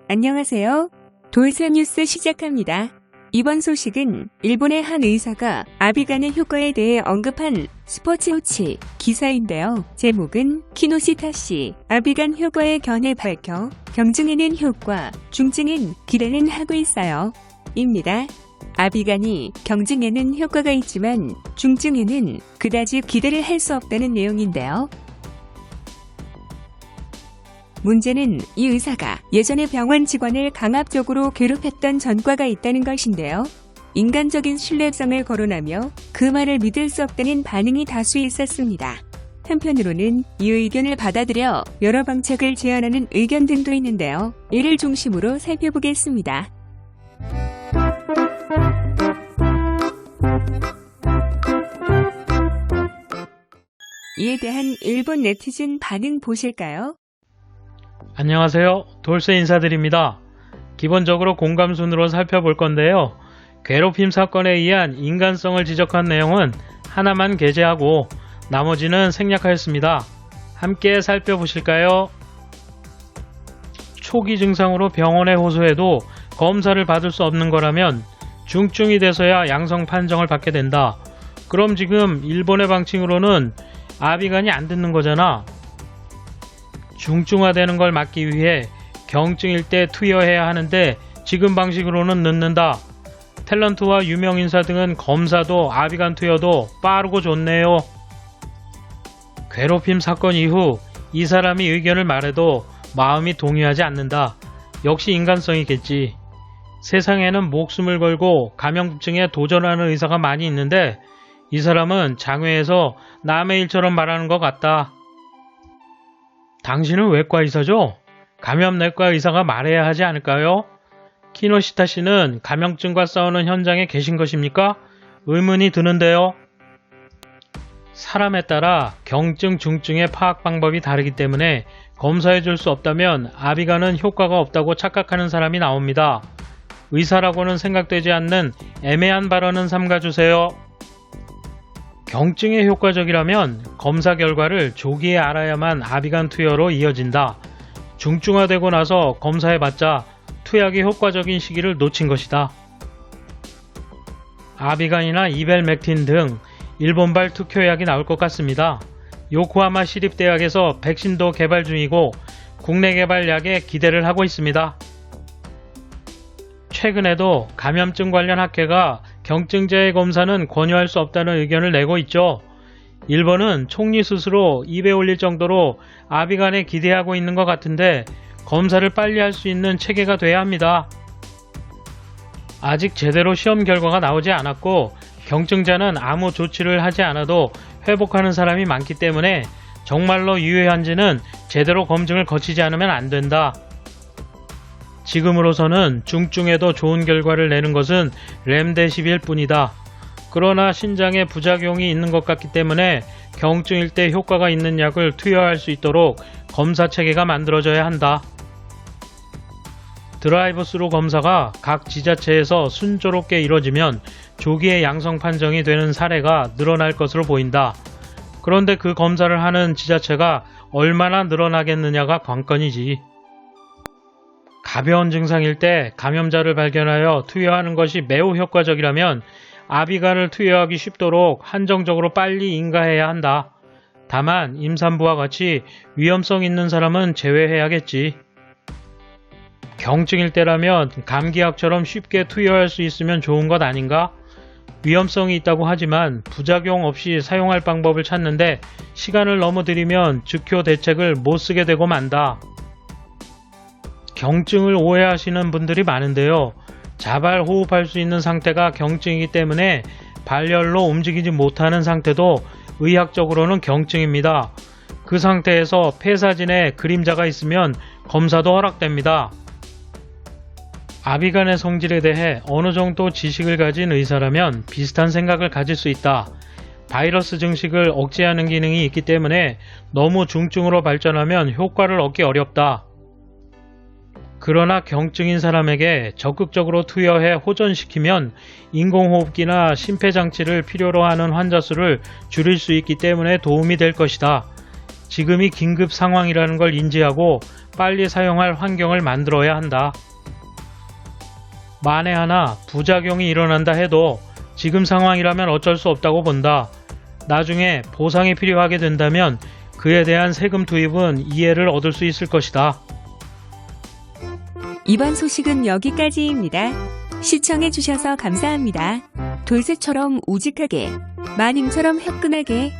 안녕하세요. 돌쇠 뉴스 시작합니다. 이번 소식은 일본의 한 의사가 아비간의 효과에 대해 언급한 스포츠우치 기사인데요. 제목은 키노시타시 아비간 효과의 견해 밝혀 경증에는 효과, 중증엔 기대는 하고 있어요. 입니다. 아비간이 경증에는 효과가 있지만 중증에는 그다지 기대를 할 수 없다는 내용인데요. 문제는 이 의사가 예전에 병원 직원을 강압적으로 괴롭혔던 전과가 있다는 것인데요. 인간적인 신뢰성을 거론하며 그 말을 믿을 수 없다는 반응이 다수 있었습니다. 한편으로는 이 의견을 받아들여 여러 방책을 제안하는 의견 등도 있는데요. 이를 중심으로 살펴보겠습니다. 이에 대한 일본 네티즌 반응 보실까요? 안녕하세요. 돌쇠 인사드립니다. 기본적으로 공감순으로 살펴볼 건데요. 괴롭힘 사건에 의한 인간성을 지적한 내용은 하나만 게재하고 나머지는 생략하였습니다. 함께 살펴보실까요? 초기 증상으로 병원에 호소해도 검사를 받을 수 없는 거라면 중증이 돼서야 양성 판정을 받게 된다. 그럼 지금 일본의 방침으로는 아비간이 안 듣는 거잖아. 중증화되는 걸 막기 위해 경증일 때 투여해야 하는데 지금 방식으로는 늦는다. 탤런트와 유명인사 등은 검사도 아비간 투여도 빠르고 좋네요. 괴롭힘 사건 이후 이 사람이 의견을 말해도 마음이 동의하지 않는다. 역시 인간성이겠지. 세상에는 목숨을 걸고 감염증에 도전하는 의사가 많이 있는데 이 사람은 장외에서 남의 일처럼 말하는 것 같다. 당신은 외과 의사죠? 감염내과 의사가 말해야 하지 않을까요? 키노시타 씨는 감염증과 싸우는 현장에 계신 것입니까? 의문이 드는데요. 사람에 따라 경증, 중증의 파악 방법이 다르기 때문에 검사해 줄 수 없다면 아비간은 효과가 없다고 착각하는 사람이 나옵니다. 의사라고는 생각되지 않는 애매한 발언은 삼가주세요. 경증에 효과적이라면 검사 결과를 조기에 알아야만 아비간 투여로 이어진다. 중증화되고 나서 검사해봤자 투약이 효과적인 시기를 놓친 것이다. 아비간이나 이벨맥틴 등 일본발 특효약이 나올 것 같습니다. 요코하마 시립대학에서 백신도 개발 중이고 국내 개발 약에 기대를 하고 있습니다. 최근에도 감염증 관련 학회가 경증제의 검사는 권유할 수 없다는 의견을 내고 있죠. 일본은 총리 스스로 입에 올릴 정도로 아비간에 기대하고 있는 것 같은데 검사를 빨리 할 수 있는 체계가 돼야 합니다. 아직 제대로 시험 결과가 나오지 않았고 경증자는 아무 조치를 하지 않아도 회복하는 사람이 많기 때문에 정말로 유효한지는 제대로 검증을 거치지 않으면 안 된다. 지금으로서는 중증에도 좋은 결과를 내는 것은 렘데시빌 뿐이다. 그러나 신장에 부작용이 있는 것 같기 때문에 경증일 때 효과가 있는 약을 투여할 수 있도록 검사 체계가 만들어져야 한다. 드라이브스루 검사가 각 지자체에서 순조롭게 이뤄지면 조기에 양성 판정이 되는 사례가 늘어날 것으로 보인다. 그런데 그 검사를 하는 지자체가 얼마나 늘어나겠느냐가 관건이지. 가벼운 증상일 때 감염자를 발견하여 투여하는 것이 매우 효과적이라면 아비간을 투여하기 쉽도록 한정적으로 빨리 인가해야 한다. 다만 임산부와 같이 위험성 있는 사람은 제외해야겠지. 경증일 때라면 감기약처럼 쉽게 투여할 수 있으면 좋은 것 아닌가? 위험성이 있다고 하지만 부작용 없이 사용할 방법을 찾는데 시간을 너무 들이면 즉효 대책을 못 쓰게 되고 만다. 경증을 오해하시는 분들이 많은데요. 자발 호흡할 수 있는 상태가 경증이기 때문에 발열로 움직이지 못하는 상태도 의학적으로는 경증입니다. 그 상태에서 폐사진에 그림자가 있으면 검사도 허락됩니다. 아비간의 성질에 대해 어느 정도 지식을 가진 의사라면 비슷한 생각을 가질 수 있다. 바이러스 증식을 억제하는 기능이 있기 때문에 너무 중증으로 발전하면 효과를 얻기 어렵다. 그러나 경증인 사람에게 적극적으로 투여해 호전시키면 인공호흡기나 심폐장치를 필요로 하는 환자 수를 줄일 수 있기 때문에 도움이 될 것이다. 지금이 긴급 상황이라는 걸 인지하고 빨리 사용할 환경을 만들어야 한다. 만에 하나 부작용이 일어난다 해도 지금 상황이라면 어쩔 수 없다고 본다. 나중에 보상이 필요하게 된다면 그에 대한 세금 투입은 이해를 얻을 수 있을 것이다. 이번 소식은 여기까지입니다. 시청해주셔서 감사합니다. 돌쇠처럼 우직하게, 마님처럼 화끈하게